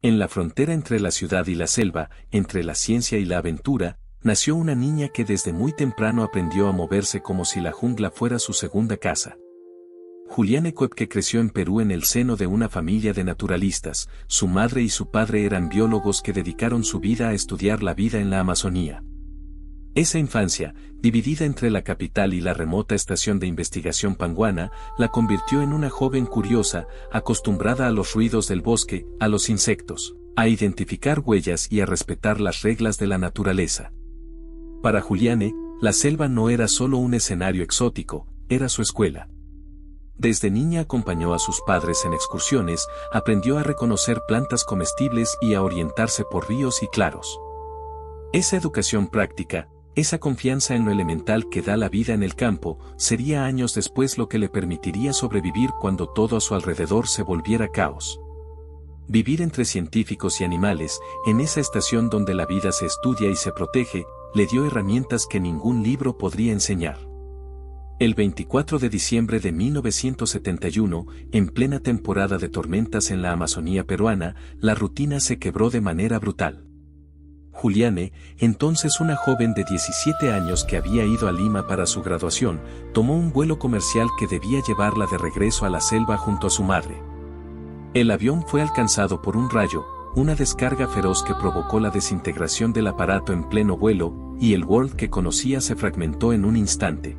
En la frontera entre la ciudad y la selva, entre la ciencia y la aventura, nació una niña que desde muy temprano aprendió a moverse como si la jungla fuera su segunda casa. Juliane Koepke creció en Perú en el seno de una familia de naturalistas. Su madre y su padre eran biólogos que dedicaron su vida a estudiar la vida en la Amazonía. Esa infancia, dividida entre la capital y la remota estación de investigación Panguana, la convirtió en una joven curiosa, acostumbrada a los ruidos del bosque, a los insectos, a identificar huellas y a respetar las reglas de la naturaleza. Para Juliane, la selva no era solo un escenario exótico, era su escuela. Desde niña acompañó a sus padres en excursiones, aprendió a reconocer plantas comestibles y a orientarse por ríos y claros. Esa educación práctica, esa confianza en lo elemental que da la vida en el campo, sería años después lo que le permitiría sobrevivir cuando todo a su alrededor se volviera caos. Vivir entre científicos y animales, en esa estación donde la vida se estudia y se protege, le dio herramientas que ningún libro podría enseñar. El 24 de diciembre de 1971, en plena temporada de tormentas en la Amazonía peruana, la rutina se quebró de manera brutal. Juliane, entonces una joven de 17 años que había ido a Lima para su graduación, tomó un vuelo comercial que debía llevarla de regreso a la selva junto a su madre. El avión fue alcanzado por un rayo, una descarga feroz que provocó la desintegración del aparato en pleno vuelo, y el World que conocía se fragmentó en un instante.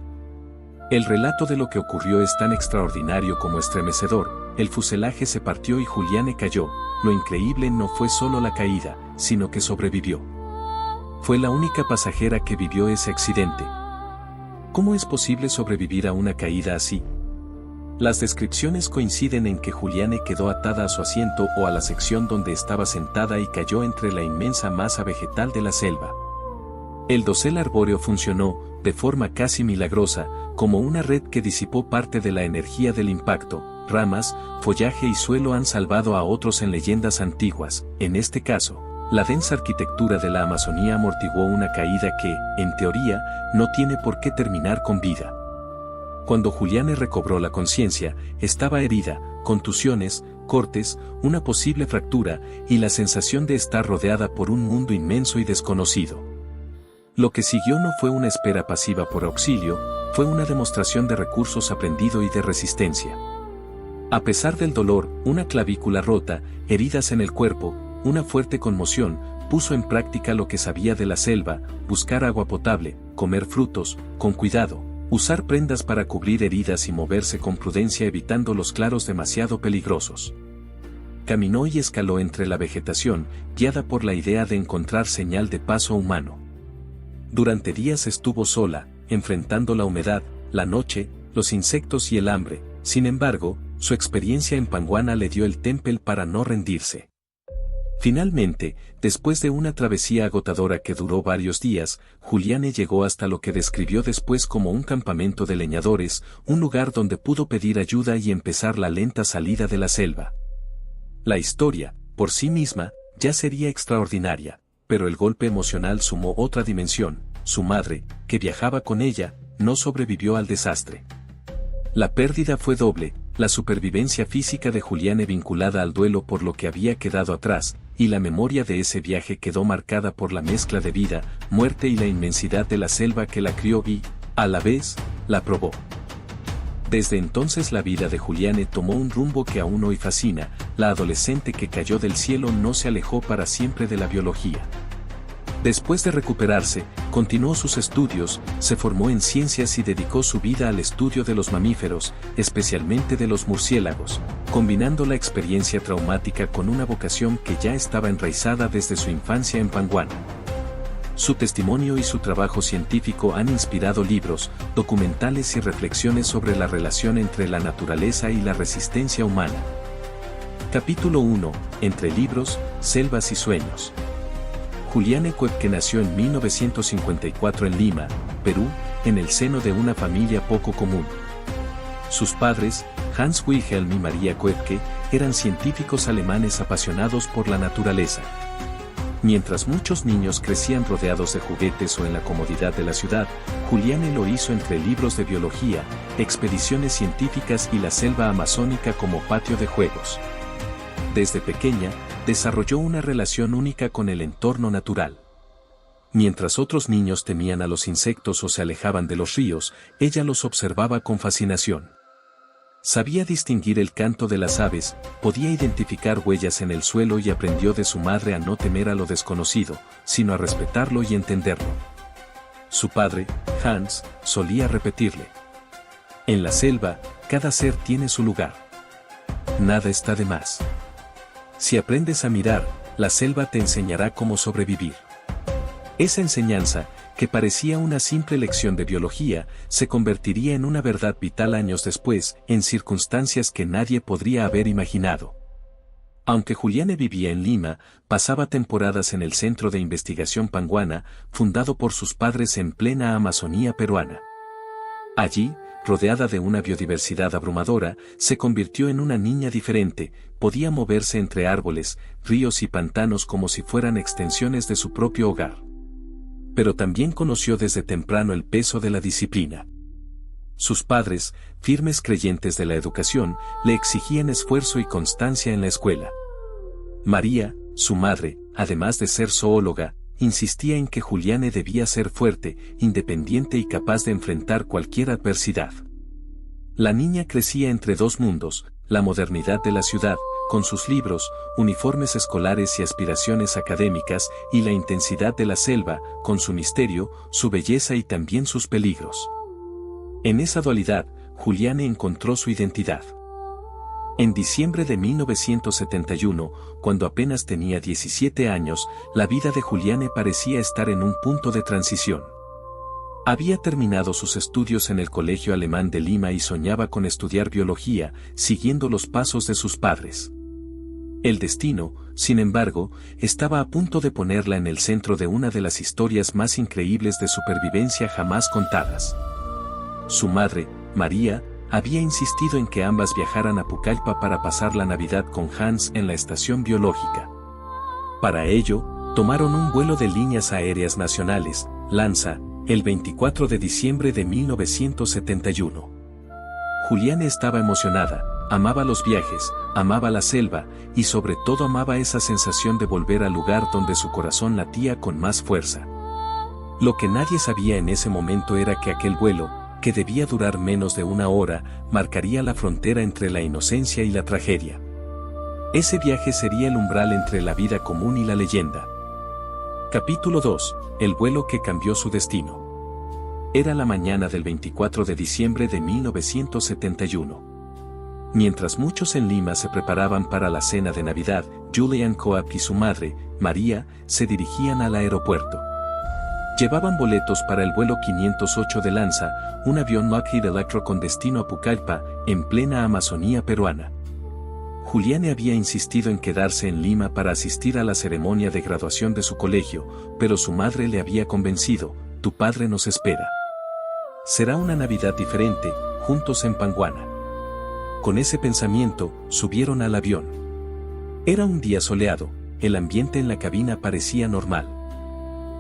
El relato de lo que ocurrió es tan extraordinario como estremecedor. El fuselaje se partió y Juliane cayó. Lo increíble no fue solo la caída, sino que sobrevivió. Fue la única pasajera que vivió ese accidente. ¿Cómo es posible sobrevivir a una caída así? Las descripciones coinciden en que Juliane quedó atada a su asiento o a la sección donde estaba sentada y cayó entre la inmensa masa vegetal de la selva. El dosel arbóreo funcionó, de forma casi milagrosa, como una red que disipó parte de la energía del impacto. Ramas, follaje y suelo han salvado a otros en leyendas antiguas. En este caso, la densa arquitectura de la Amazonía amortiguó una caída que, en teoría, no tiene por qué terminar con vida. Cuando Juliane recobró la conciencia, estaba herida, contusiones, cortes, una posible fractura y la sensación de estar rodeada por un mundo inmenso y desconocido. Lo que siguió no fue una espera pasiva por auxilio, fue una demostración de recursos aprendido y de resistencia. A pesar del dolor, una clavícula rota, heridas en el cuerpo, una fuerte conmoción, puso en práctica lo que sabía de la selva: buscar agua potable, comer frutos, con cuidado, usar prendas para cubrir heridas y moverse con prudencia evitando los claros demasiado peligrosos. Caminó y escaló entre la vegetación, guiada por la idea de encontrar señal de paso humano. Durante días estuvo sola, enfrentando la humedad, la noche, los insectos y el hambre. Sin embargo, su experiencia en Panguana le dio el temple para no rendirse. Finalmente, después de una travesía agotadora que duró varios días, Juliane llegó hasta lo que describió después como un campamento de leñadores, un lugar donde pudo pedir ayuda y empezar la lenta salida de la selva. La historia, por sí misma, ya sería extraordinaria, pero el golpe emocional sumó otra dimensión. Su madre, que viajaba con ella, no sobrevivió al desastre. La pérdida fue doble: la supervivencia física de Juliane vinculada al duelo por lo que había quedado atrás, y la memoria de ese viaje quedó marcada por la mezcla de vida, muerte y la inmensidad de la selva que la crió y, a la vez, la probó. Desde entonces la vida de Juliane tomó un rumbo que aún hoy fascina. La adolescente que cayó del cielo no se alejó para siempre de la biología. Después de recuperarse, continuó sus estudios, se formó en ciencias y dedicó su vida al estudio de los mamíferos, especialmente de los murciélagos, combinando la experiencia traumática con una vocación que ya estaba enraizada desde su infancia en Panguana. Su testimonio y su trabajo científico han inspirado libros, documentales y reflexiones sobre la relación entre la naturaleza y la resistencia humana. Capítulo 1. Entre libros, selvas y sueños. Juliane Koepke nació en 1954 en Lima, Perú, en el seno de una familia poco común. Sus padres, Hans Wilhelm y Maria Koepke, eran científicos alemanes apasionados por la naturaleza. Mientras muchos niños crecían rodeados de juguetes o en la comodidad de la ciudad, Juliane lo hizo entre libros de biología, expediciones científicas y la selva amazónica como patio de juegos. Desde pequeña, desarrolló una relación única con el entorno natural. Mientras otros niños temían a los insectos o se alejaban de los ríos, ella los observaba con fascinación. Sabía distinguir el canto de las aves, podía identificar huellas en el suelo y aprendió de su madre a no temer a lo desconocido, sino a respetarlo y entenderlo. Su padre, Hans, solía repetirle: en la selva, cada ser tiene su lugar. Nada está de más. Si aprendes a mirar, la selva te enseñará cómo sobrevivir. Esa enseñanza, que parecía una simple lección de biología, se convertiría en una verdad vital años después, en circunstancias que nadie podría haber imaginado. Aunque Juliane vivía en Lima, pasaba temporadas en el Centro de Investigación Panguana, fundado por sus padres en plena Amazonía peruana. Allí, rodeada de una biodiversidad abrumadora, se convirtió en una niña diferente, podía moverse entre árboles, ríos y pantanos como si fueran extensiones de su propio hogar. Pero también conoció desde temprano el peso de la disciplina. Sus padres, firmes creyentes de la educación, le exigían esfuerzo y constancia en la escuela. María, su madre, además de ser zoóloga, insistía en que Juliane debía ser fuerte, independiente y capaz de enfrentar cualquier adversidad. La niña crecía entre dos mundos, la modernidad de la ciudad, con sus libros, uniformes escolares y aspiraciones académicas, y la intensidad de la selva, con su misterio, su belleza y también sus peligros. En esa dualidad, Juliane encontró su identidad. En diciembre de 1971, cuando apenas tenía 17 años, la vida de Juliane parecía estar en un punto de transición. Había terminado sus estudios en el Colegio Alemán de Lima y soñaba con estudiar biología, siguiendo los pasos de sus padres. El destino, sin embargo, estaba a punto de ponerla en el centro de una de las historias más increíbles de supervivencia jamás contadas. Su madre, María, había insistido en que ambas viajaran a Pucallpa para pasar la Navidad con Hans en la estación biológica. Para ello, tomaron un vuelo de líneas aéreas nacionales, LANSA, el 24 de diciembre de 1971. Juliane estaba emocionada, amaba los viajes, amaba la selva, y sobre todo amaba esa sensación de volver al lugar donde su corazón latía con más fuerza. Lo que nadie sabía en ese momento era que aquel vuelo, que debía durar menos de una hora, marcaría la frontera entre la inocencia y la tragedia. Ese viaje sería el umbral entre la vida común y la leyenda. Capítulo 2. El vuelo que cambió su destino. Era la mañana del 24 de diciembre de 1971. Mientras muchos en Lima se preparaban para la cena de Navidad, Julian Coap y su madre, María, se dirigían al aeropuerto. Llevaban boletos para el vuelo 508 de Lanza, un avión Lockheed Electro con destino a Pucallpa, en plena Amazonía peruana. Juliane había insistido en quedarse en Lima para asistir a la ceremonia de graduación de su colegio, pero su madre le había convencido: tu padre nos espera. Será una Navidad diferente, juntos en Panguana. Con ese pensamiento, subieron al avión. Era un día soleado, el ambiente en la cabina parecía normal.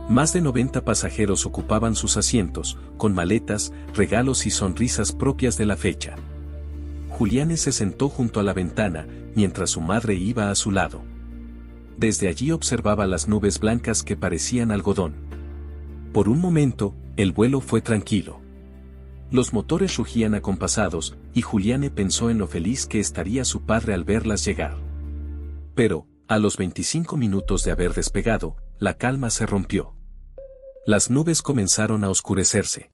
Más de 90 pasajeros ocupaban sus asientos, con maletas, regalos y sonrisas propias de la fecha. Juliane se sentó junto a la ventana, mientras su madre iba a su lado. Desde allí observaba las nubes blancas que parecían algodón. Por un momento, el vuelo fue tranquilo. Los motores rugían acompasados, y Juliane pensó en lo feliz que estaría su padre al verlas llegar. Pero, a los 25 minutos de haber despegado, la calma se rompió. Las nubes comenzaron a oscurecerse.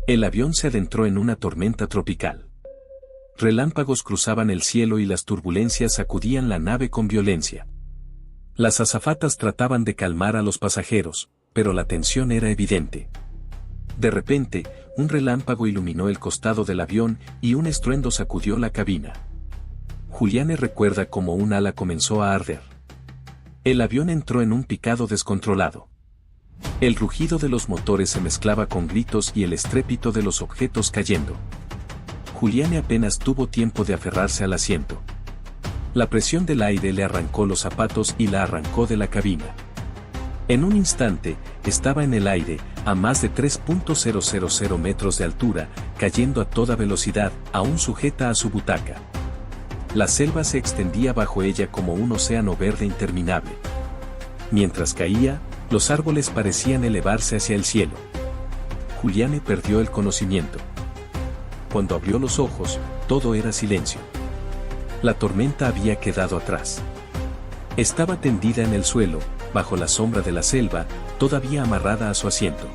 El avión se adentró en una tormenta tropical. Relámpagos cruzaban el cielo y las turbulencias sacudían la nave con violencia. Las azafatas trataban de calmar a los pasajeros, pero la tensión era evidente. De repente, un relámpago iluminó el costado del avión y un estruendo sacudió la cabina. Juliane recuerda cómo un ala comenzó a arder. El avión entró en un picado descontrolado. El rugido de los motores se mezclaba con gritos y el estrépito de los objetos cayendo. Juliane apenas tuvo tiempo de aferrarse al asiento. La presión del aire le arrancó los zapatos y la arrancó de la cabina. En un instante, estaba en el aire, a más de 3.000 metros de altura, cayendo a toda velocidad, aún sujeta a su butaca. La selva se extendía bajo ella como un océano verde interminable. Mientras caía, los árboles parecían elevarse hacia el cielo. Juliane perdió el conocimiento. Cuando abrió los ojos, todo era silencio. La tormenta había quedado atrás. Estaba tendida en el suelo, bajo la sombra de la selva, todavía amarrada a su asiento.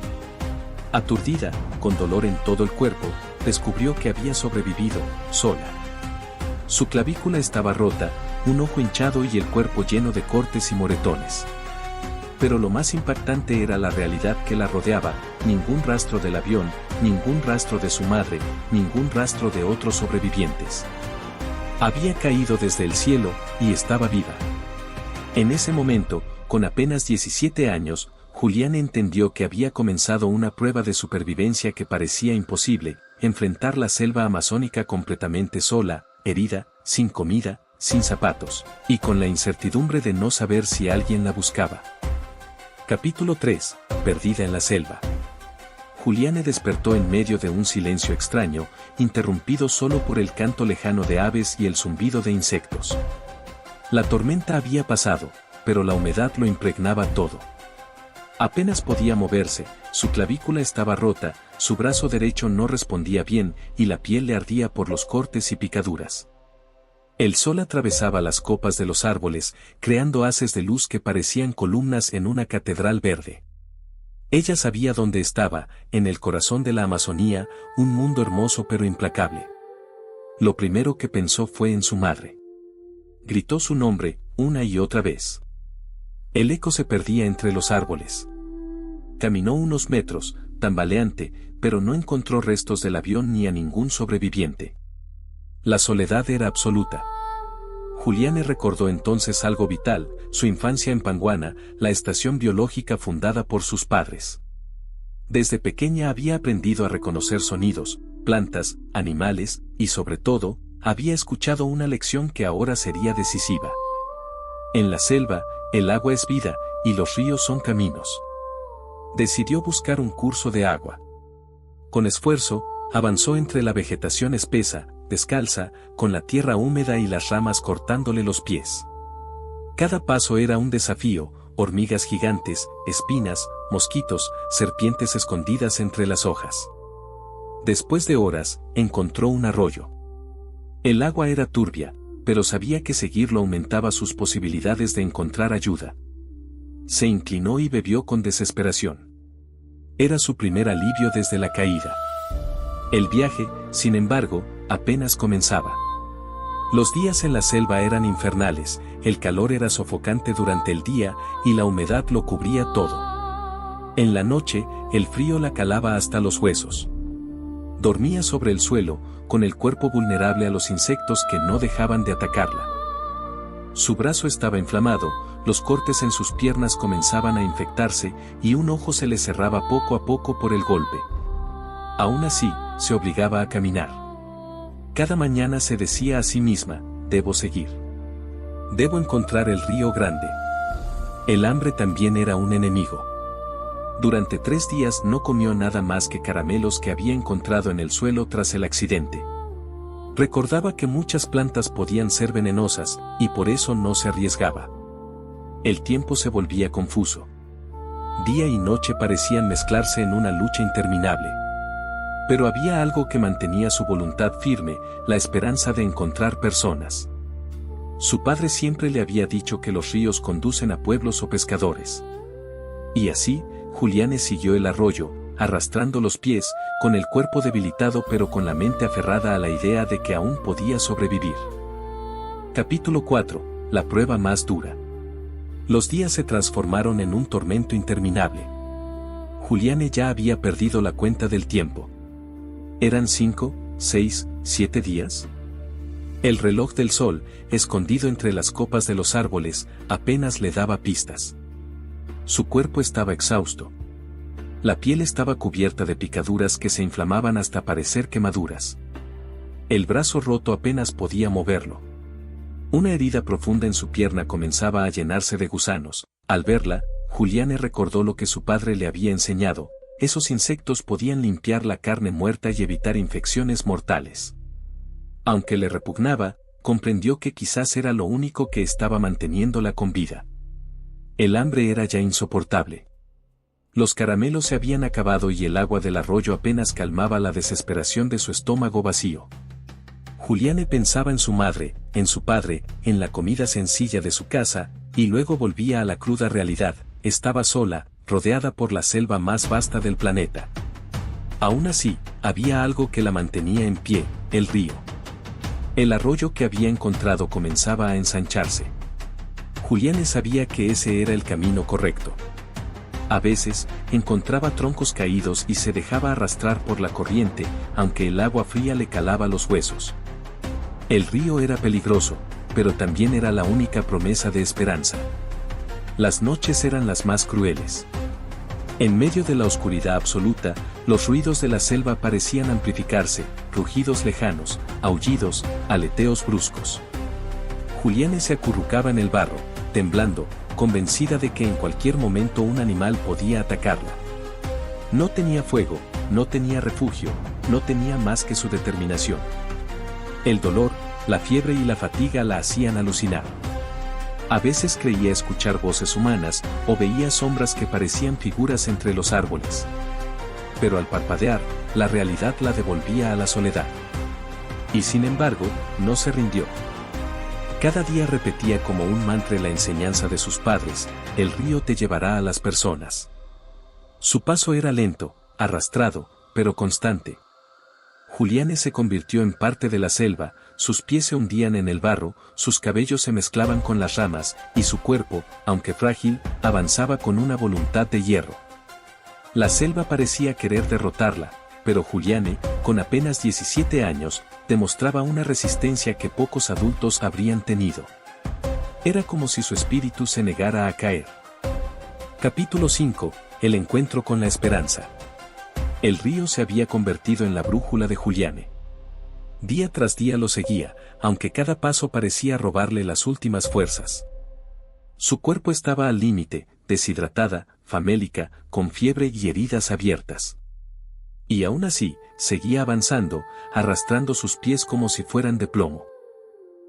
Aturdida, con dolor en todo el cuerpo, descubrió que había sobrevivido, sola. Su clavícula estaba rota, un ojo hinchado y el cuerpo lleno de cortes y moretones. Pero lo más impactante era la realidad que la rodeaba: ningún rastro del avión, ningún rastro de su madre, ningún rastro de otros sobrevivientes. Había caído desde el cielo, y estaba viva. En ese momento, con apenas 17 años, Juliane entendió que había comenzado una prueba de supervivencia que parecía imposible: enfrentar la selva amazónica completamente sola, herida, sin comida, sin zapatos, y con la incertidumbre de no saber si alguien la buscaba. Capítulo 3. Perdida en la selva. Juliane despertó en medio de un silencio extraño, interrumpido solo por el canto lejano de aves y el zumbido de insectos. La tormenta había pasado, pero la humedad lo impregnaba todo. Apenas podía moverse, su clavícula estaba rota, su brazo derecho no respondía bien y la piel le ardía por los cortes y picaduras. El sol atravesaba las copas de los árboles, creando haces de luz que parecían columnas en una catedral verde. Ella sabía dónde estaba, en el corazón de la Amazonía, un mundo hermoso pero implacable. Lo primero que pensó fue en su madre. Gritó su nombre, una y otra vez. El eco se perdía entre los árboles. Caminó unos metros, tambaleante, pero no encontró restos del avión ni a ningún sobreviviente. La soledad era absoluta. Juliane recordó entonces algo vital: su infancia en Panguana, la estación biológica fundada por sus padres. Desde pequeña había aprendido a reconocer sonidos, plantas, animales, y sobre todo, había escuchado una lección que ahora sería decisiva. En la selva, el agua es vida, y los ríos son caminos. Decidió buscar un curso de agua. Con esfuerzo, avanzó entre la vegetación espesa, descalza, con la tierra húmeda y las ramas cortándole los pies. Cada paso era un desafío: hormigas gigantes, espinas, mosquitos, serpientes escondidas entre las hojas. Después de horas, encontró un arroyo. El agua era turbia, pero sabía que seguirlo aumentaba sus posibilidades de encontrar ayuda. Se inclinó y bebió con desesperación. Era su primer alivio desde la caída. El viaje, sin embargo, apenas comenzaba. Los días en la selva eran infernales, el calor era sofocante durante el día, y la humedad lo cubría todo. En la noche, el frío la calaba hasta los huesos. Dormía sobre el suelo, con el cuerpo vulnerable a los insectos que no dejaban de atacarla. Su brazo estaba inflamado, los cortes en sus piernas comenzaban a infectarse, y un ojo se le cerraba poco a poco por el golpe. Aún así, se obligaba a caminar. Cada mañana se decía a sí misma: debo seguir. Debo encontrar el río Grande. El hambre también era un enemigo. Durante 3 días no comió nada más que caramelos que había encontrado en el suelo tras el accidente. Recordaba que muchas plantas podían ser venenosas, y por eso no se arriesgaba. El tiempo se volvía confuso. Día y noche parecían mezclarse en una lucha interminable. Pero había algo que mantenía su voluntad firme: la esperanza de encontrar personas. Su padre siempre le había dicho que los ríos conducen a pueblos o pescadores. Y así, Juliane siguió el arroyo, arrastrando los pies, con el cuerpo debilitado pero con la mente aferrada a la idea de que aún podía sobrevivir. Capítulo 4. La prueba más dura. Los días se transformaron en un tormento interminable. Juliane ya había perdido la cuenta del tiempo. ¿Eran 5, 6, 7 días? El reloj del sol, escondido entre las copas de los árboles, apenas le daba pistas. Su cuerpo estaba exhausto. La piel estaba cubierta de picaduras que se inflamaban hasta parecer quemaduras. El brazo roto apenas podía moverlo. Una herida profunda en su pierna comenzaba a llenarse de gusanos. Al verla, Juliane recordó lo que su padre le había enseñado: esos insectos podían limpiar la carne muerta y evitar infecciones mortales. Aunque le repugnaba, comprendió que quizás era lo único que estaba manteniéndola con vida. El hambre era ya insoportable. Los caramelos se habían acabado y el agua del arroyo apenas calmaba la desesperación de su estómago vacío. Juliane pensaba en su madre, en su padre, en la comida sencilla de su casa, y luego volvía a la cruda realidad: estaba sola, rodeada por la selva más vasta del planeta. Aún así, había algo que la mantenía en pie: el río. El arroyo que había encontrado comenzaba a ensancharse. Juliane sabía que ese era el camino correcto. A veces, encontraba troncos caídos y se dejaba arrastrar por la corriente, aunque el agua fría le calaba los huesos. El río era peligroso, pero también era la única promesa de esperanza. Las noches eran las más crueles. En medio de la oscuridad absoluta, los ruidos de la selva parecían amplificarse: rugidos lejanos, aullidos, aleteos bruscos. Juliane se acurrucaba en el barro, temblando, convencida de que en cualquier momento un animal podía atacarla. No tenía fuego, no tenía refugio, no tenía más que su determinación. El dolor, la fiebre y la fatiga la hacían alucinar. A veces creía escuchar voces humanas, o veía sombras que parecían figuras entre los árboles. Pero al parpadear, la realidad la devolvía a la soledad. Y sin embargo, no se rindió. Cada día repetía como un mantra la enseñanza de sus padres: el río te llevará a las personas. Su paso era lento, arrastrado, pero constante. Juliane se convirtió en parte de la selva, sus pies se hundían en el barro, sus cabellos se mezclaban con las ramas, y su cuerpo, aunque frágil, avanzaba con una voluntad de hierro. La selva parecía querer derrotarla, pero Juliane, con apenas 17 años, demostraba una resistencia que pocos adultos habrían tenido. Era como si su espíritu se negara a caer. Capítulo 5. El encuentro con la esperanza. El río se había convertido en la brújula de Juliane. Día tras día lo seguía, aunque cada paso parecía robarle las últimas fuerzas. Su cuerpo estaba al límite, deshidratada, famélica, con fiebre y heridas abiertas. Y aún así, seguía avanzando, arrastrando sus pies como si fueran de plomo.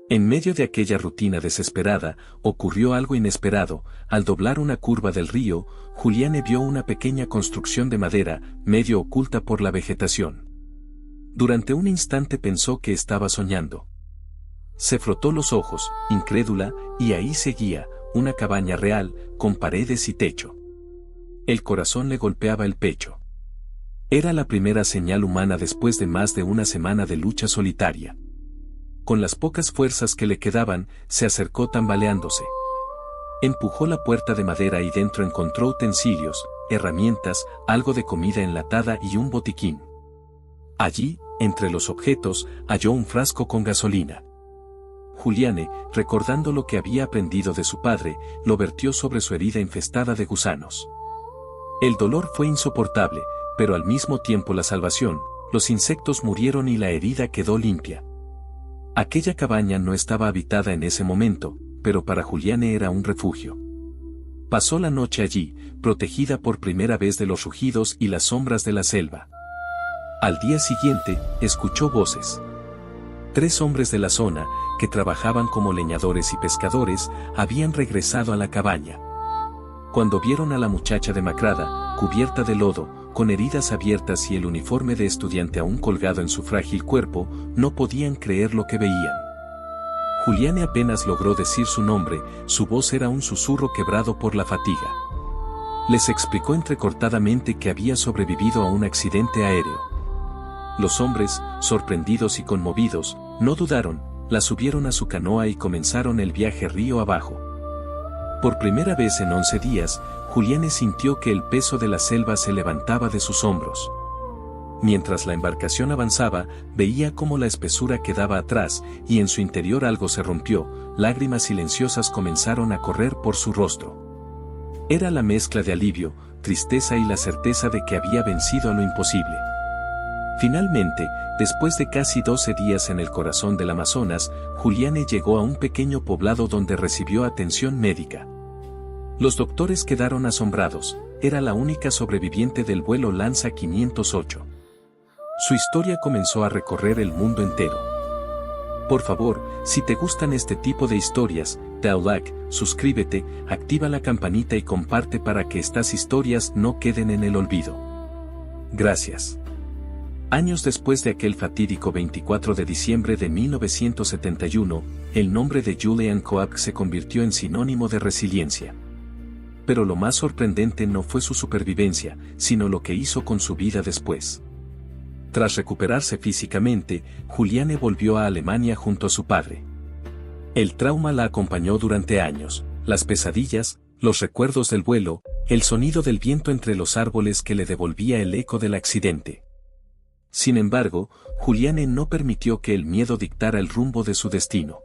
En medio de aquella rutina desesperada, ocurrió algo inesperado. Al doblar una curva del río, Juliane vio una pequeña construcción de madera, medio oculta por la vegetación. Durante un instante pensó que estaba soñando. Se frotó los ojos, incrédula, y ahí seguía, una cabaña real, con paredes y techo. El corazón le golpeaba el pecho. Era la primera señal humana después de más de una semana de lucha solitaria. Con las pocas fuerzas que le quedaban, se acercó tambaleándose. Empujó la puerta de madera y dentro encontró utensilios, herramientas, algo de comida enlatada y un botiquín. Allí, entre los objetos, halló un frasco con gasolina. Juliane, recordando lo que había aprendido de su padre, lo vertió sobre su herida infestada de gusanos. El dolor fue insoportable, pero al mismo tiempo la salvación: los insectos murieron y la herida quedó limpia. Aquella cabaña no estaba habitada en ese momento, pero para Juliane era un refugio. Pasó la noche allí, protegida por primera vez de los rugidos y las sombras de la selva. Al día siguiente, escuchó voces. 3 hombres de la zona, que trabajaban como leñadores y pescadores, habían regresado a la cabaña. Cuando vieron a la muchacha demacrada, cubierta de lodo, con heridas abiertas y el uniforme de estudiante aún colgado en su frágil cuerpo, no podían creer lo que veían. Juliane apenas logró decir su nombre, su voz era un susurro quebrado por la fatiga. Les explicó entrecortadamente que había sobrevivido a un accidente aéreo. Los hombres, sorprendidos y conmovidos, no dudaron, la subieron a su canoa y comenzaron el viaje río abajo. Por primera vez en 11 días, Juliane sintió que el peso de la selva se levantaba de sus hombros. Mientras la embarcación avanzaba, veía cómo la espesura quedaba atrás, y en su interior algo se rompió, lágrimas silenciosas comenzaron a correr por su rostro. Era la mezcla de alivio, tristeza y la certeza de que había vencido a lo imposible. Finalmente, después de casi 12 días en el corazón del Amazonas, Juliane llegó a un pequeño poblado donde recibió atención médica. Los doctores quedaron asombrados, era la única sobreviviente del vuelo Lanza 508. Su historia comenzó a recorrer el mundo entero. Por favor, si te gustan este tipo de historias, da like, suscríbete, activa la campanita y comparte para que estas historias no queden en el olvido. Gracias. Años después de aquel fatídico 24 de diciembre de 1971, el nombre de Julianne Coab se convirtió en sinónimo de resiliencia. Pero lo más sorprendente no fue su supervivencia, sino lo que hizo con su vida después. Tras recuperarse físicamente, Juliane volvió a Alemania junto a su padre. El trauma la acompañó durante años, las pesadillas, los recuerdos del vuelo, el sonido del viento entre los árboles que le devolvía el eco del accidente. Sin embargo, Juliane no permitió que el miedo dictara el rumbo de su destino.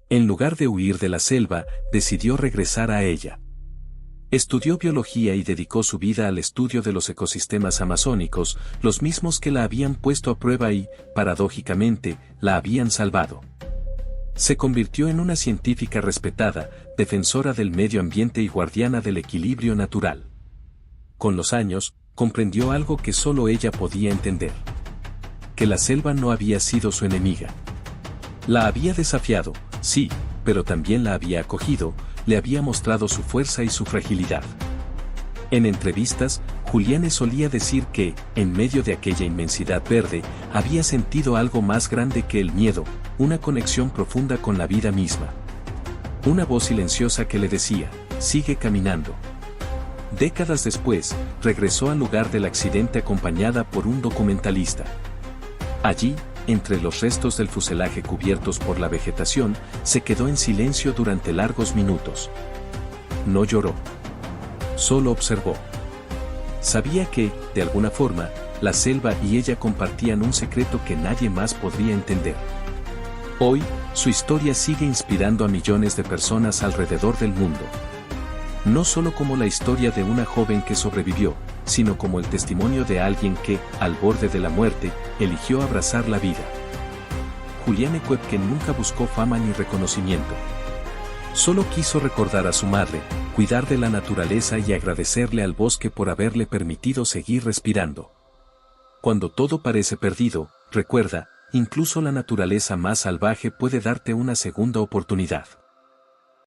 En lugar de huir de la selva, decidió regresar a ella. Estudió biología y dedicó su vida al estudio de los ecosistemas amazónicos, los mismos que la habían puesto a prueba y, paradójicamente, la habían salvado. Se convirtió en una científica respetada, defensora del medio ambiente y guardiana del equilibrio natural. Con los años, comprendió algo que solo ella podía entender. Que la selva no había sido su enemiga. La había desafiado, sí, pero también la había acogido, le había mostrado su fuerza y su fragilidad. En entrevistas, Juliane solía decir que, en medio de aquella inmensidad verde, había sentido algo más grande que el miedo, una conexión profunda con la vida misma. Una voz silenciosa que le decía, sigue caminando. Décadas después, regresó al lugar del accidente acompañada por un documentalista. Allí, entre los restos del fuselaje cubiertos por la vegetación, se quedó en silencio durante largos minutos. No lloró. Solo observó. Sabía que, de alguna forma, la selva y ella compartían un secreto que nadie más podría entender. Hoy, su historia sigue inspirando a millones de personas alrededor del mundo. No solo como la historia de una joven que sobrevivió, sino como el testimonio de alguien que, al borde de la muerte, eligió abrazar la vida. Juliane Koepke nunca buscó fama ni reconocimiento. Solo quiso recordar a su madre, cuidar de la naturaleza y agradecerle al bosque por haberle permitido seguir respirando. Cuando todo parece perdido, recuerda, incluso la naturaleza más salvaje puede darte una segunda oportunidad.